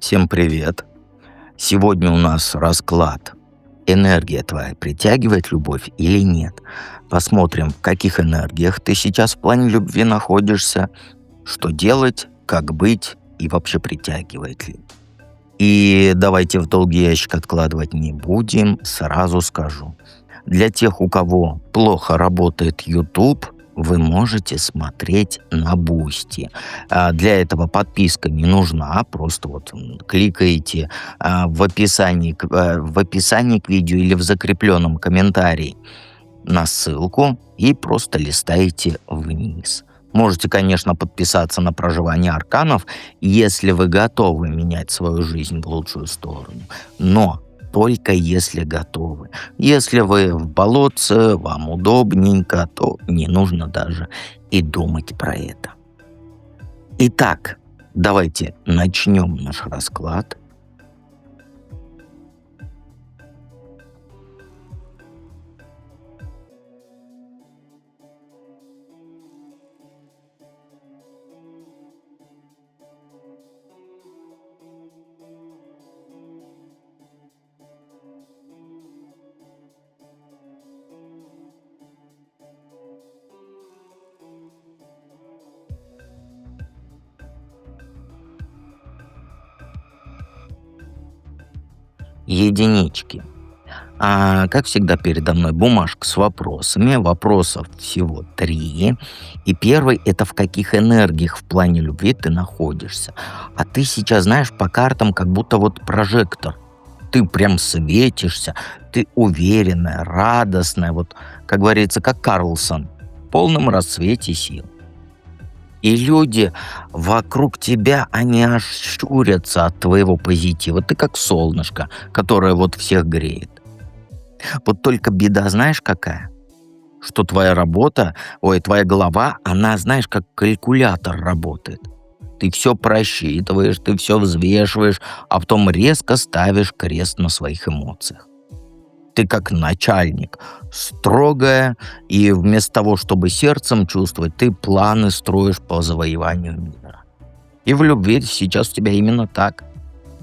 Всем привет! Сегодня у нас расклад. Энергия твоя притягивает любовь или нет? Посмотрим, в каких энергиях ты сейчас в плане любви находишься, что делать, как быть и вообще притягивает ли. И давайте в долгий ящик откладывать не будем, сразу скажу. Для тех, у кого плохо работает YouTube, вы можете смотреть на Бусти. Для этого подписка не нужна, просто кликаете в описании к видео или в закрепленном комментарии на ссылку и просто листаете вниз. Можете, конечно, подписаться на проживание арканов, если вы готовы менять свою жизнь в лучшую сторону. Но только если готовы. Если вы в болотце, вам удобненько, то не нужно даже и думать про это. Итак, давайте начнем наш расклад. Единички. Как всегда, передо мной бумажка с вопросами. Вопросов всего 3. И первый — это в каких энергиях в плане любви ты находишься. А ты сейчас, знаешь, по картам как будто прожектор. Ты прям светишься, ты уверенная, радостная, как говорится, как Карлсон, в полном расцвете сил. И люди вокруг тебя, они аж щурятся от твоего позитива. Ты как солнышко, которое всех греет. Вот только беда знаешь какая? Что твоя голова, она, знаешь, как калькулятор работает. Ты все просчитываешь, ты все взвешиваешь, а потом резко ставишь крест на своих эмоциях. Ты как начальник, строгая, и вместо того, чтобы сердцем чувствовать, ты планы строишь по завоеванию мира. И в любви сейчас у тебя именно так.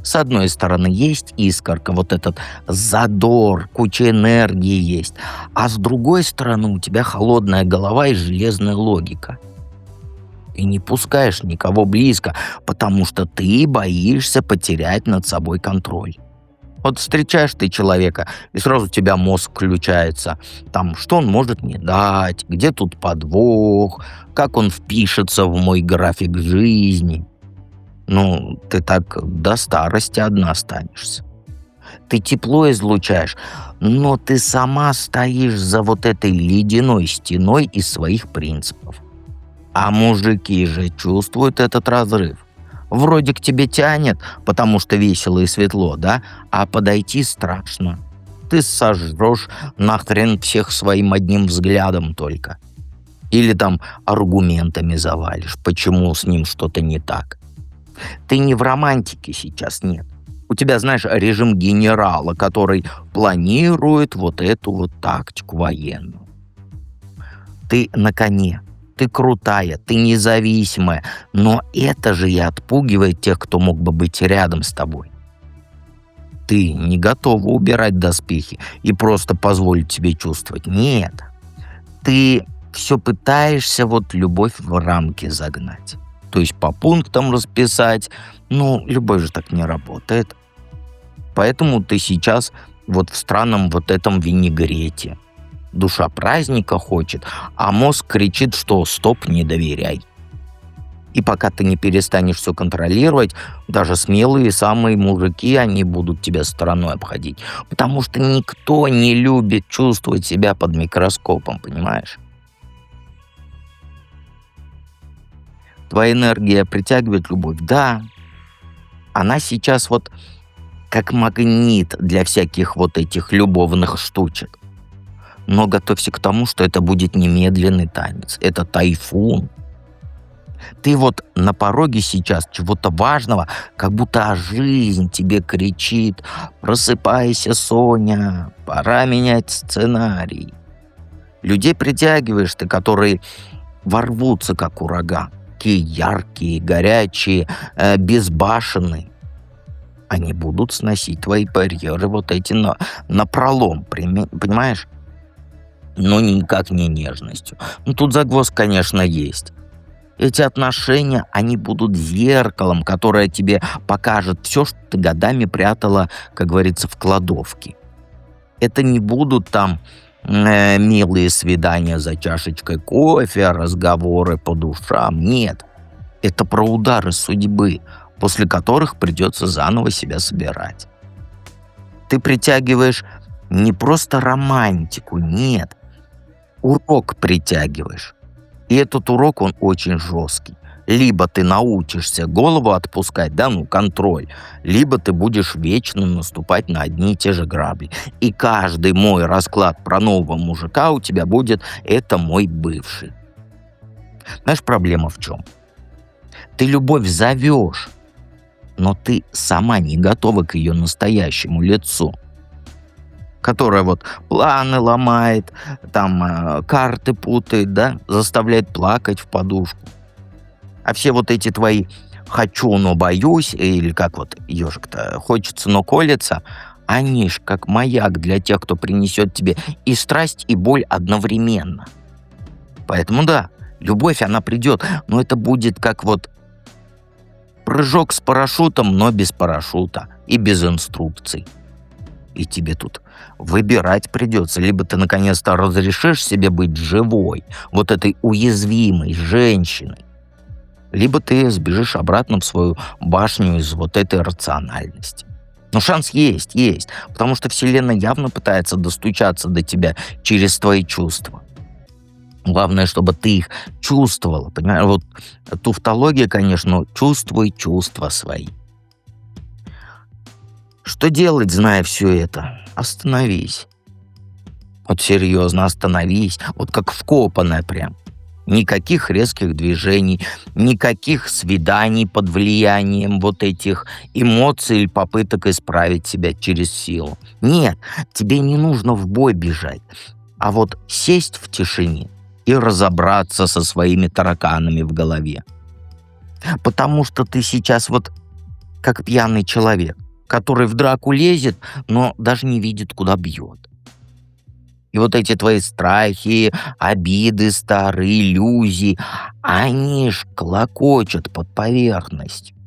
С одной стороны, есть искорка, этот задор, куча энергии есть. А с другой стороны, у тебя холодная голова и железная логика. Ты не пускаешь никого близко, потому что ты боишься потерять над собой контроль. Встречаешь ты человека, и сразу у тебя мозг включается. Что он может мне дать, где тут подвох, как он впишется в мой график жизни. Ты так до старости одна останешься. Ты тепло излучаешь, но ты сама стоишь за этой ледяной стеной из своих принципов. А мужики же чувствуют этот разрыв. Вроде к тебе тянет, потому что весело и светло, да? А подойти страшно. Ты сожжешь нахрен всех своим одним взглядом только. Или аргументами завалишь, почему с ним что-то не так. Ты не в романтике сейчас, нет. У тебя, знаешь, режим генерала, который планирует эту тактику военную. Ты на коне. Ты крутая, ты независимая, но это же и отпугивает тех, кто мог бы быть рядом с тобой. Ты не готова убирать доспехи и просто позволить себе чувствовать. Нет. Ты все пытаешься любовь в рамки загнать. То есть по пунктам расписать. Любовь же так не работает. Поэтому ты сейчас в странном этом винегрете. Душа праздника хочет, а мозг кричит, что стоп, не доверяй. И пока ты не перестанешь все контролировать, даже смелые самые мужики, они будут тебя стороной обходить. Потому что никто не любит чувствовать себя под микроскопом, понимаешь? Твоя энергия притягивает любовь, да. Она сейчас как магнит для всяких этих любовных штучек. Но готовься к тому, что это будет немедленный танец. Это тайфун. Ты на пороге сейчас чего-то важного, как будто жизнь тебе кричит: «Просыпайся, Соня, пора менять сценарий». Людей притягиваешь ты, которые ворвутся, как ураган. Такие яркие, горячие, безбашенные. Они будут сносить твои барьеры вот эти напролом, понимаешь? Но никак не нежностью. Ну, тут загвоздка, конечно, есть. Эти отношения, они будут зеркалом, которое тебе покажет все, что ты годами прятала, как говорится, в кладовке. Это не будут там милые свидания за чашечкой кофе, разговоры по душам. Нет, это про удары судьбы, после которых придется заново себя собирать. Ты притягиваешь не просто романтику, нет, урок притягиваешь. И этот урок, он очень жесткий. Либо ты научишься голову отпускать, да, ну, контроль, либо ты будешь вечно наступать на одни и те же грабли. И каждый мой расклад про нового мужика у тебя будет «это мой бывший». Знаешь, проблема в чем? Ты любовь зовешь, но ты сама не готова к ее настоящему лицу, которая вот планы ломает, там карты путает, да, заставляет плакать в подушку. А все вот эти твои «хочу, но боюсь», или как вот ежик-то «хочется, но колется», они ж как маяк для тех, кто принесет тебе и страсть, и боль одновременно. Поэтому да, любовь, она придет, но это будет как вот прыжок с парашютом, но без парашюта и без инструкций. И тебе тут выбирать придется. Либо ты наконец-то разрешишь себе быть живой, вот этой уязвимой женщиной, либо ты сбежишь обратно в свою башню из вот этой рациональности. Но шанс есть, есть, потому что Вселенная явно пытается достучаться до тебя через твои чувства. Главное, чтобы ты их чувствовала, понимаешь? Вот туфтология, конечно, чувствуй чувства свои. Что делать, зная все это? Остановись. Вот серьезно, остановись. Вот как вкопанная прям. Никаких резких движений, никаких свиданий под влиянием вот этих эмоций или попыток исправить себя через силу. Нет, тебе не нужно в бой бежать, а вот сесть в тишине и разобраться со своими тараканами в голове. Потому что ты сейчас вот как пьяный человек, который в драку лезет, но даже не видит, куда бьет. И вот эти твои страхи, обиды, старые иллюзии, они ж клокочут под поверхностью.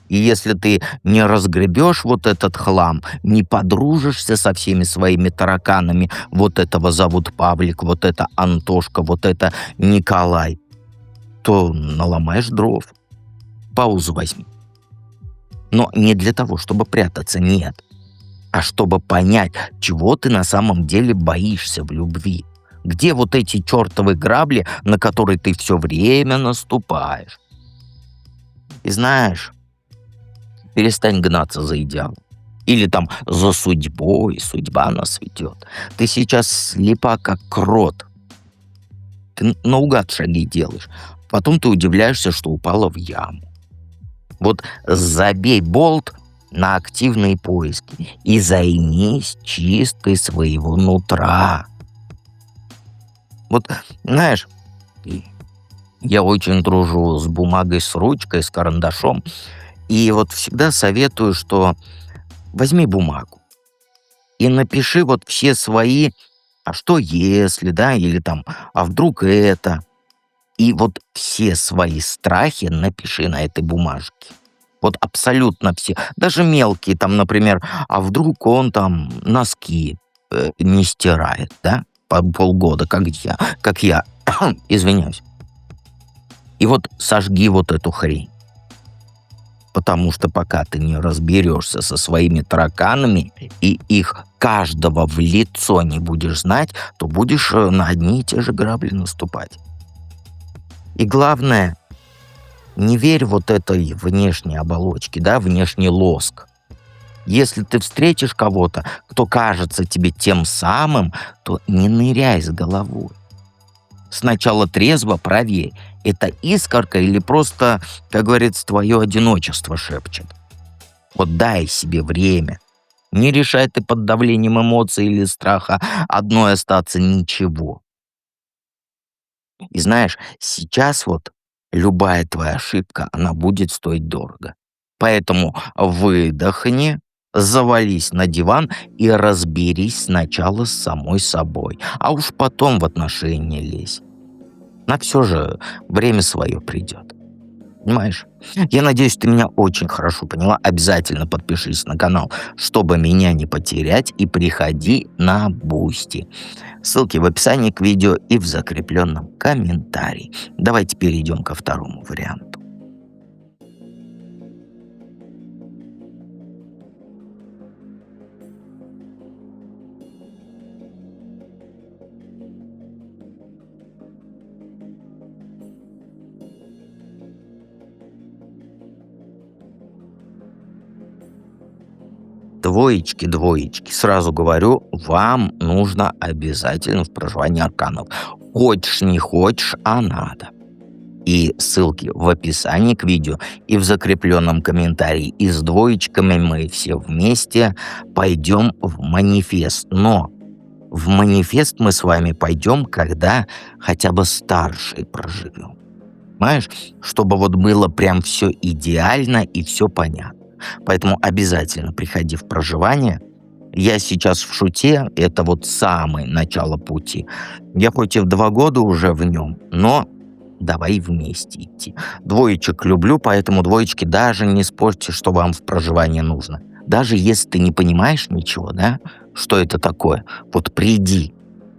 И если ты не разгребешь вот этот хлам, не подружишься со всеми своими тараканами, вот этого зовут Павлик, вот это Антошка, вот это Николай, то наломаешь дров. Паузу возьми. Но не для того, чтобы прятаться, нет, а чтобы понять, чего ты на самом деле боишься в любви. Где вот эти чертовы грабли, на которые ты все время наступаешь? И знаешь, перестань гнаться за идеалом. Или там за судьбой, судьба нас ведет. Ты сейчас слепа, как крот. Ты наугад шаги делаешь. Потом ты удивляешься, что упала в яму. Вот забей болт на активные поиски и займись чисткой своего нутра. Вот, знаешь, я очень дружу с бумагой, с ручкой, с карандашом. И вот всегда советую, что возьми бумагу и напиши вот все свои «а что если», да, или там «а вдруг это». И вот все свои страхи напиши на этой бумажке. Вот абсолютно все. Даже мелкие, там, например, а вдруг он там носки не стирает, да, по полгода, как я, извиняюсь. И вот сожги вот эту хрень. Потому что пока ты не разберешься со своими тараканами и их каждого в лицо не будешь знать, то будешь на одни и те же грабли наступать. И главное, не верь вот этой внешней оболочке, да, внешний лоск. Если ты встретишь кого-то, кто кажется тебе тем самым, то не ныряй с головой. Сначала трезво проверь, это искорка или просто, как говорится, твое одиночество шепчет. Вот дай себе время. Не решай ты под давлением эмоций или страха одной остаться ничего. И знаешь, сейчас вот любая твоя ошибка, она будет стоить дорого. Поэтому выдохни, завались на диван и разберись сначала с самой собой, а уж потом в отношения лезь. На все же время свое придет. Понимаешь? Я надеюсь, ты меня очень хорошо поняла. Обязательно подпишись на канал, чтобы меня не потерять, и приходи на Бусти. Ссылки в описании к видео и в закрепленном комментарии. Давайте перейдем ко второму варианту. Двоечки, двоечки. Сразу говорю, вам нужно обязательно в проживании арканов. Хочешь, не хочешь, а надо. И ссылки в описании к видео и в закрепленном комментарии. И с двоечками мы все вместе пойдем в манифест. Но в манифест мы с вами пойдем, когда хотя бы старшие проживем. Понимаешь? Чтобы вот было прям все идеально и все понятно. Поэтому обязательно приходи в проживание. Я сейчас в шуте, это вот самое начало пути. Я хоть и в 2 года уже в нем, но давай вместе идти. Двоечек люблю, поэтому двоечки даже не спорьте, что вам в проживание нужно. Даже если ты не понимаешь ничего, да, что это такое, вот приди.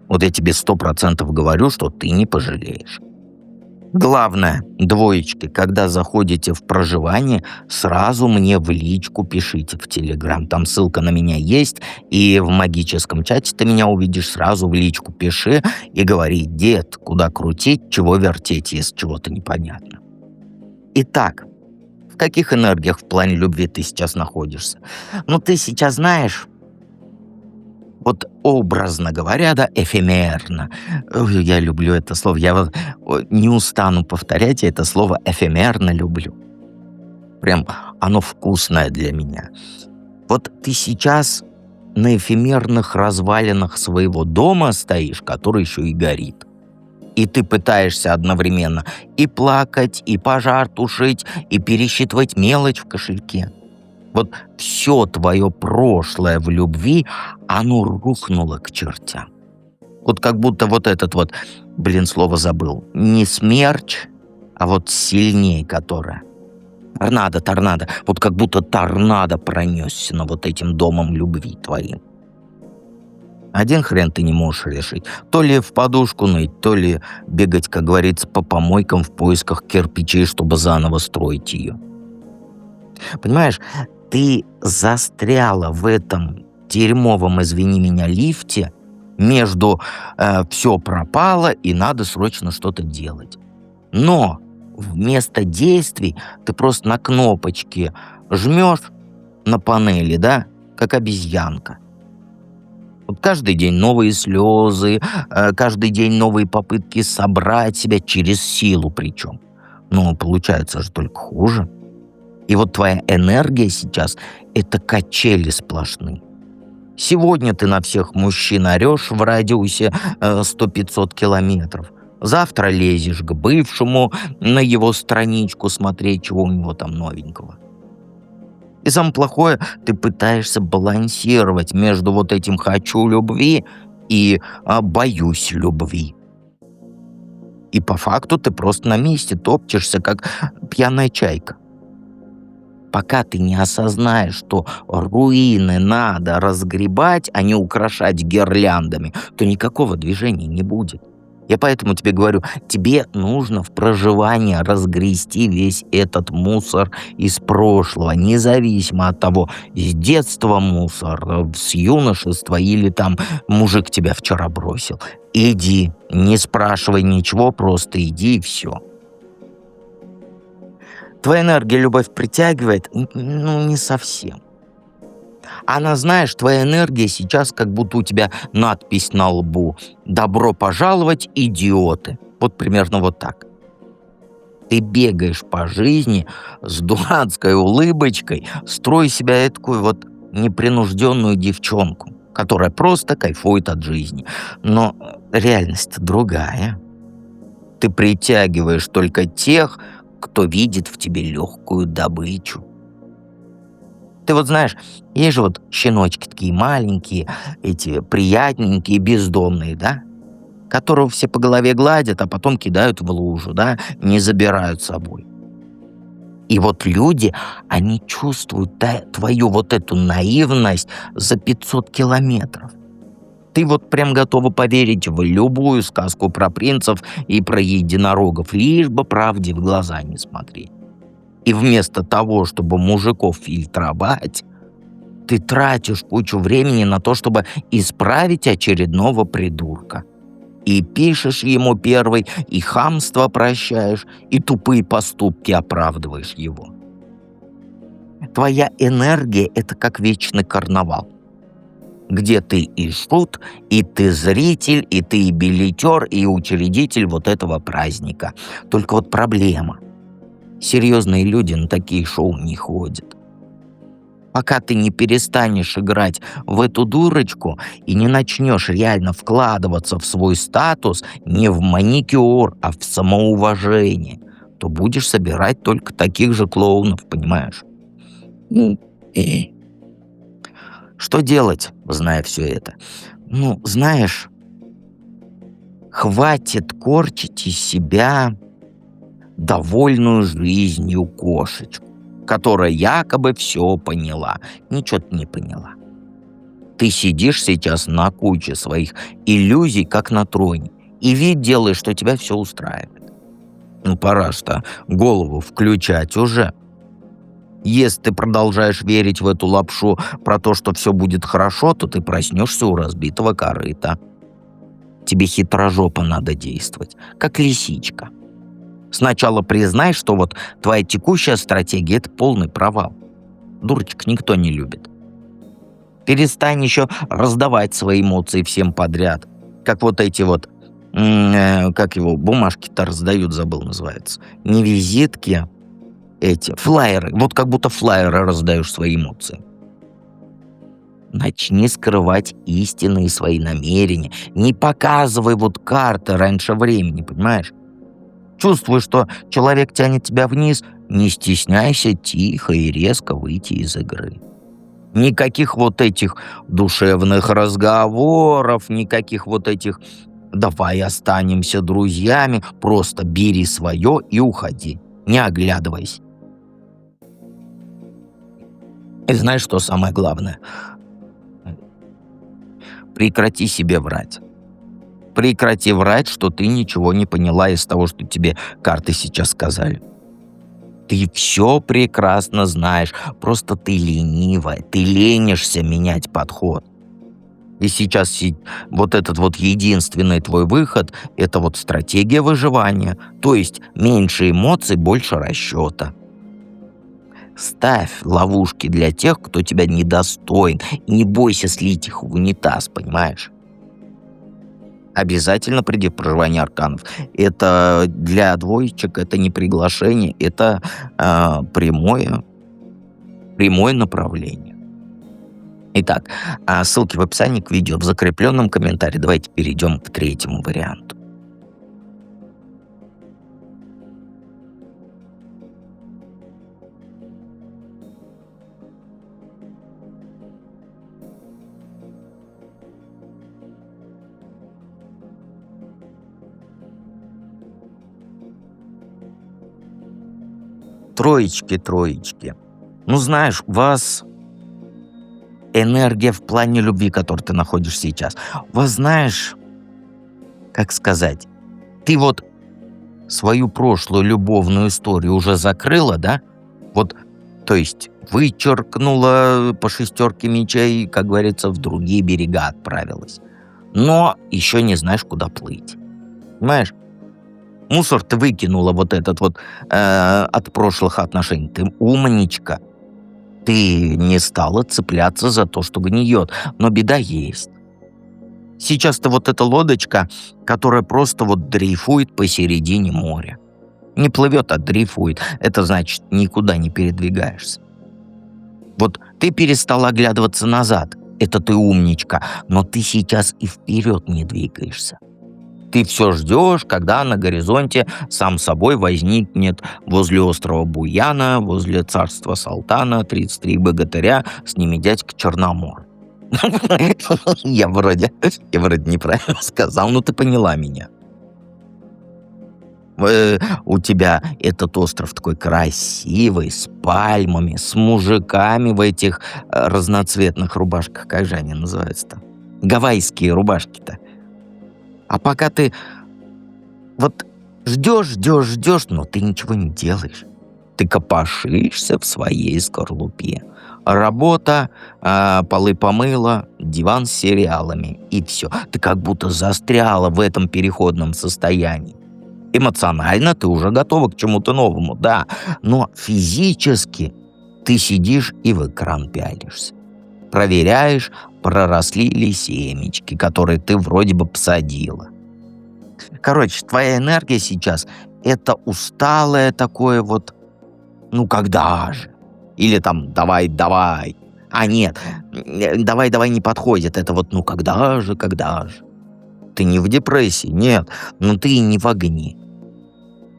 Вот я тебе 100% говорю, что ты не пожалеешь. Главное, двоечки, когда заходите в проживание, сразу мне в личку пишите в Телеграм. Там ссылка на меня есть, и в магическом чате ты меня увидишь, сразу в личку пиши и говори: дед, куда крутить, чего вертеть, если чего-то непонятно. Итак, в каких энергиях в плане любви ты сейчас находишься? Ну, ты сейчас знаешь, вот образно говоря, да, эфемерно. Ой, я люблю это слово. Я вот не устану повторять, я это слово эфемерно люблю. Прям оно вкусное для меня. Вот ты сейчас на эфемерных развалинах своего дома стоишь, который еще и горит. И ты пытаешься одновременно и плакать, и пожар тушить, и пересчитывать мелочь в кошельке. Вот все твое прошлое в любви, оно рухнуло к чертям. Вот как будто вот этот вот, блин, слово забыл, не смерч, а вот сильнее которое. Торнадо, торнадо. Вот как будто торнадо пронесся над вот этим домом любви твоим. Один хрен ты не можешь решить. То ли в подушку ныть, то ли бегать, как говорится, по помойкам в поисках кирпичей, чтобы заново строить ее. Понимаешь, ты застряла в этом дерьмовом, извини меня, лифте между все пропало и надо срочно что-то делать. Но вместо действий ты просто на кнопочки жмешь на панели, да, как обезьянка. Вот каждый день новые слезы, каждый день новые попытки собрать себя через силу причем. Но получается же только хуже. И вот твоя энергия сейчас — это качели сплошные. Сегодня ты на всех мужчин орешь в радиусе 100-500 километров. Завтра лезешь к бывшему на его страничку смотреть, чего у него там новенького. И самое плохое, ты пытаешься балансировать между вот этим «хочу любви» и «боюсь любви». И по факту ты просто на месте топчешься, как пьяная чайка. Пока ты не осознаешь, что руины надо разгребать, а не украшать гирляндами, то никакого движения не будет. Я поэтому тебе говорю, тебе нужно в проживании разгрести весь этот мусор из прошлого, независимо от того, с детства мусор, с юношества или там мужик тебя вчера бросил. Иди, не спрашивай ничего, просто иди и все. Твоя энергия любовь притягивает? Ну, не совсем. Она, знаешь, твоя энергия сейчас как будто у тебя надпись на лбу: «Добро пожаловать, идиоты». Вот примерно вот так. Ты бегаешь по жизни с дурацкой улыбочкой, строй себя такую вот непринужденную девчонку, которая просто кайфует от жизни. Но реальность другая. Ты притягиваешь только тех, кто видит в тебе легкую добычу. Ты вот знаешь, есть же вот щеночки такие маленькие, эти приятненькие, бездомные, да? Которого все по голове гладят, а потом кидают в лужу, да, не забирают с собой. И вот люди, они чувствуют твою вот эту наивность за 500 километров. Ты вот прям готова поверить в любую сказку про принцев и про единорогов, лишь бы правде в глаза не смотреть. И вместо того, чтобы мужиков фильтровать, ты тратишь кучу времени на то, чтобы исправить очередного придурка. И пишешь ему первый, и хамство прощаешь, и тупые поступки оправдываешь его. Твоя энергия — это как вечный карнавал, где ты и шут, и ты зритель, и ты и билетер, и учредитель вот этого праздника. Только вот проблема. Серьезные люди на такие шоу не ходят. Пока ты не перестанешь играть в эту дурочку и не начнешь реально вкладываться в свой статус не в маникюр, а в самоуважение, то будешь собирать только таких же клоунов, понимаешь? Ну, что делать, зная все это? Ну, знаешь, хватит корчить из себя довольную жизнью кошечку, которая якобы все поняла. Ничего ты не поняла. Ты сидишь сейчас на куче своих иллюзий, как на троне, и вид делаешь, что тебя все устраивает. Ну, пора что голову включать уже. Если ты продолжаешь верить в эту лапшу про то, что все будет хорошо, то ты проснешься у разбитого корыта. Тебе хитрожопо надо действовать, как лисичка. Сначала признай, что вот твоя текущая стратегия — это полный провал. Дурочек никто не любит. Перестань еще раздавать свои эмоции всем подряд. Как вот эти вот, как его, бумажки-то раздают, забыл, называется. Не визитки, эти, флаеры. Вот как будто флаеры раздаешь свои эмоции. Начни скрывать истинные свои намерения. Не показывай вот карты раньше времени, понимаешь? Чувствуешь, что человек тянет тебя вниз, не стесняйся тихо и резко выйти из игры. Никаких вот этих душевных разговоров, никаких вот этих «давай останемся друзьями», просто бери свое и уходи, не оглядывайся. И знаешь, что самое главное? Прекрати себе врать. Прекрати врать, что ты ничего не поняла из того, что тебе карты сейчас сказали. Ты все прекрасно знаешь, просто ты ленивая, ты ленишься менять подход. И сейчас вот этот вот единственный твой выход — это вот стратегия выживания, то есть меньше эмоций, больше расчета. Ставь ловушки для тех, кто тебя недостоин, и не бойся слить их в унитаз, понимаешь? Обязательно приди в проживание арканов. Это для двоечек, это не приглашение, это прямое направление. Итак, ссылки в описании к видео в закрепленном комментарии. Давайте перейдем к третьему варианту. Троечки, троечки. Ну, знаешь, у вас энергия в плане любви, в которой ты находишь сейчас. У вас, знаешь, как сказать, ты вот свою прошлую любовную историю уже закрыла, да? Вот, то есть вычеркнула по шестерке мечей, как говорится, в другие берега отправилась. Но еще не знаешь, куда плыть. Понимаешь? Мусор ты выкинула вот этот вот от прошлых отношений. Ты умничка. Ты не стала цепляться за то, что гниет. Но беда есть. Сейчас-то вот эта лодочка, которая просто вот дрейфует посередине моря. Не плывет, а дрейфует. Это значит, никуда не передвигаешься. Вот ты перестала оглядываться назад. Это ты умничка. Но ты сейчас и вперед не двигаешься. Ты все ждешь, когда на горизонте сам собой возникнет возле острова Буяна, возле царства Салтана, 33 богатыря, с ними дядька Черномор. Я вроде, я вроде неправильно сказал, но ты поняла меня. У тебя этот остров такой красивый, с пальмами, с мужиками в этих разноцветных рубашках. Как же они называются-то? Гавайские рубашки-то. А пока ты вот ждешь, ждешь, ждешь, но ты ничего не делаешь. Ты копошишься в своей скорлупе. Работа, полы помыла, диван с сериалами. И все. Ты как будто застряла в этом переходном состоянии. Эмоционально ты уже готова к чему-то новому, да. Но физически ты сидишь и в экран пялишься. Проверяешь, проросли ли семечки, которые ты вроде бы посадила. Короче, твоя энергия сейчас — это усталое такое вот, ну когда же? Или там давай, давай. А нет, давай, давай не подходит. Это вот ну когда же, когда же. Ты не в депрессии, нет, но ты и не в огне.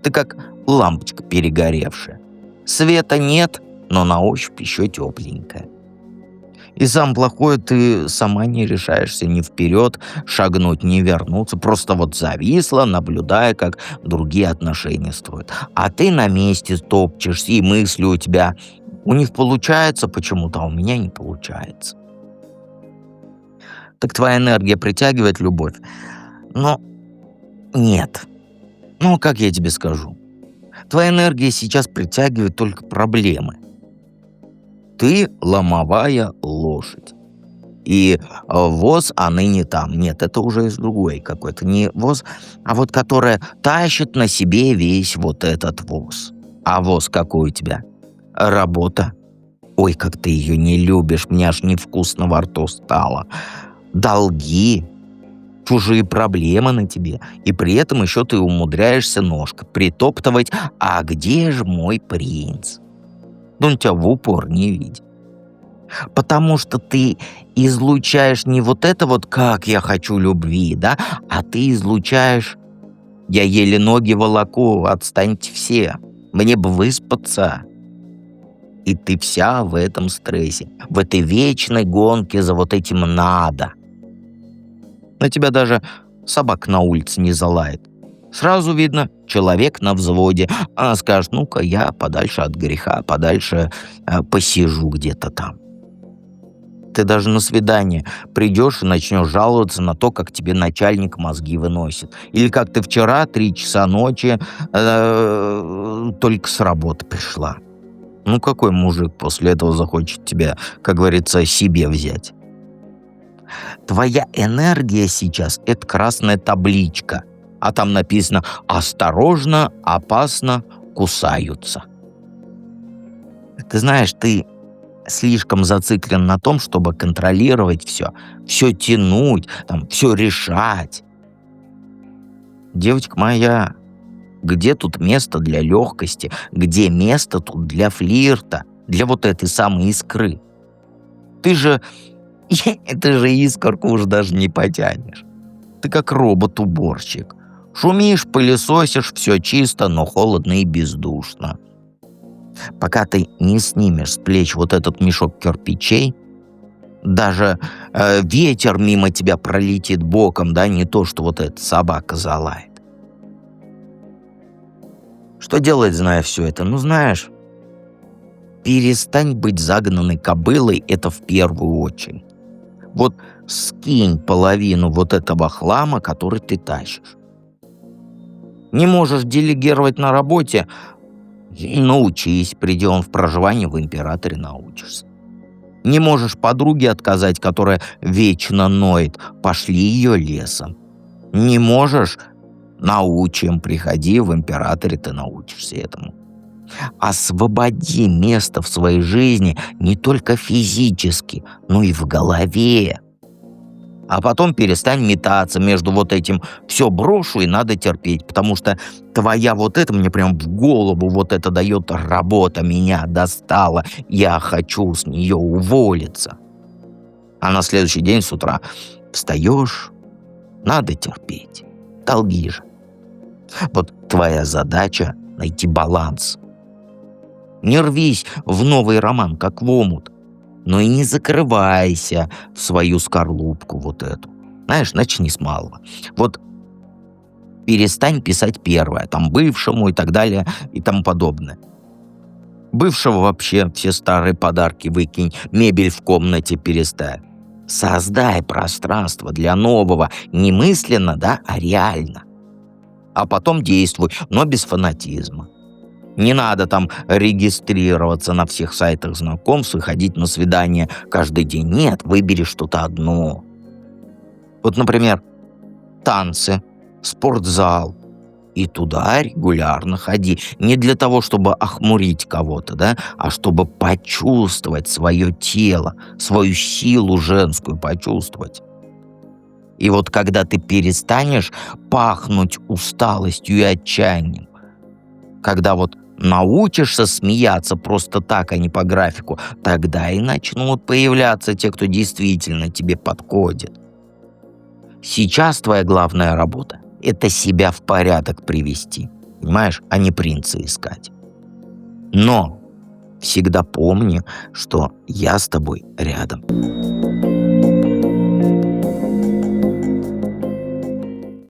Ты как лампочка перегоревшая. Света нет, но на ощупь еще тепленькая. И сам плохое, ты сама не решаешься ни вперед шагнуть, ни вернуться. Просто вот зависла, наблюдая, как другие отношения строят. А ты на месте топчешься, и мысли у тебя. У них получается почему-то, а у меня не получается. Так твоя энергия притягивает любовь? Но нет. Ну, как я тебе скажу? Твоя энергия сейчас притягивает только проблемы. Ты ломовая лошадь. И воз, а ныне там. Нет, это уже из другой какой-то. Не воз, а вот которая тащит на себе весь вот этот воз. А воз какой у тебя? Работа. Ой, как ты ее не любишь, мне аж невкусно во рту стало. Долги, чужие проблемы на тебе. И при этом еще ты умудряешься ножкой притоптывать. А где же мой принц? Да он тебя в упор не видит. Потому что ты излучаешь не вот это вот «как я хочу любви», да, а ты излучаешь «я еле ноги волоку, отстаньте все, мне бы выспаться». И ты вся в этом стрессе, в этой вечной гонке за вот этим «надо». На тебя даже собака на улице не залает. Сразу видно, человек на взводе. Она скажет, ну-ка, я подальше от греха, подальше посижу где-то там. Ты даже на свидание придешь и начнешь жаловаться на то, как тебе начальник мозги выносит. Или как ты вчера 3 часа ночи только с работы пришла. Ну какой мужик после этого захочет тебя, как говорится, себе взять? Твоя энергия сейчас — это красная табличка. А там написано «Осторожно, опасно, кусаются». Ты знаешь, ты слишком зациклен на том, чтобы контролировать все тянуть, там, все решать. Девочка моя, где тут место для легкости? Где место тут для флирта? Для вот этой самой искры? Ты же искорку уж даже не потянешь. Ты как робот-уборщик. Шумишь, пылесосишь, все чисто, но холодно и бездушно. Пока ты не снимешь с плеч вот этот мешок кирпичей, даже ветер мимо тебя пролетит боком, да, не то, что вот эта собака залает. Что делать, зная все это? Ну, знаешь, перестань быть загнанной кобылой, это в первую очередь. Вот скинь половину вот этого хлама, который ты тащишь. Не можешь делегировать на работе? Научись, придем в проживание в императоре, научишься. Не можешь подруге отказать, которая вечно ноет? Пошли ее лесом. Не можешь? Научим, приходи в императоре, ты научишься этому. Освободи место в своей жизни не только физически, но и в голове. А потом перестань метаться между вот этим «все брошу и надо терпеть», потому что твоя вот это мне прям в голову вот это дает работа, меня достала, я хочу с нее уволиться. А на следующий день с утра встаешь, надо терпеть. долги же. Вот твоя задача — найти баланс. Не рвись в новый роман, как в омут, но и не закрывайся в свою скорлупку вот эту. Знаешь, начни с малого. Вот перестань писать первое, там, бывшему и так далее и тому подобное. Бывшего вообще все старые подарки выкинь, мебель в комнате переставь. Создай пространство для нового, не мысленно, да, а реально. А потом действуй, но без фанатизма. Не надо там регистрироваться на всех сайтах знакомств и ходить на свидания каждый день. Нет, выбери что-то одно. Вот, например, танцы, спортзал. И туда регулярно ходи. Не для того, чтобы охмурить кого-то, да, а чтобы почувствовать свое тело, свою силу женскую почувствовать. И вот когда ты перестанешь пахнуть усталостью и отчаянием, когда вот научишься смеяться просто так, а не по графику, тогда и начнут появляться те, кто действительно тебе подходит. Сейчас твоя главная работа — это себя в порядок привести, понимаешь, а не принца искать. Но всегда помни, что я с тобой рядом.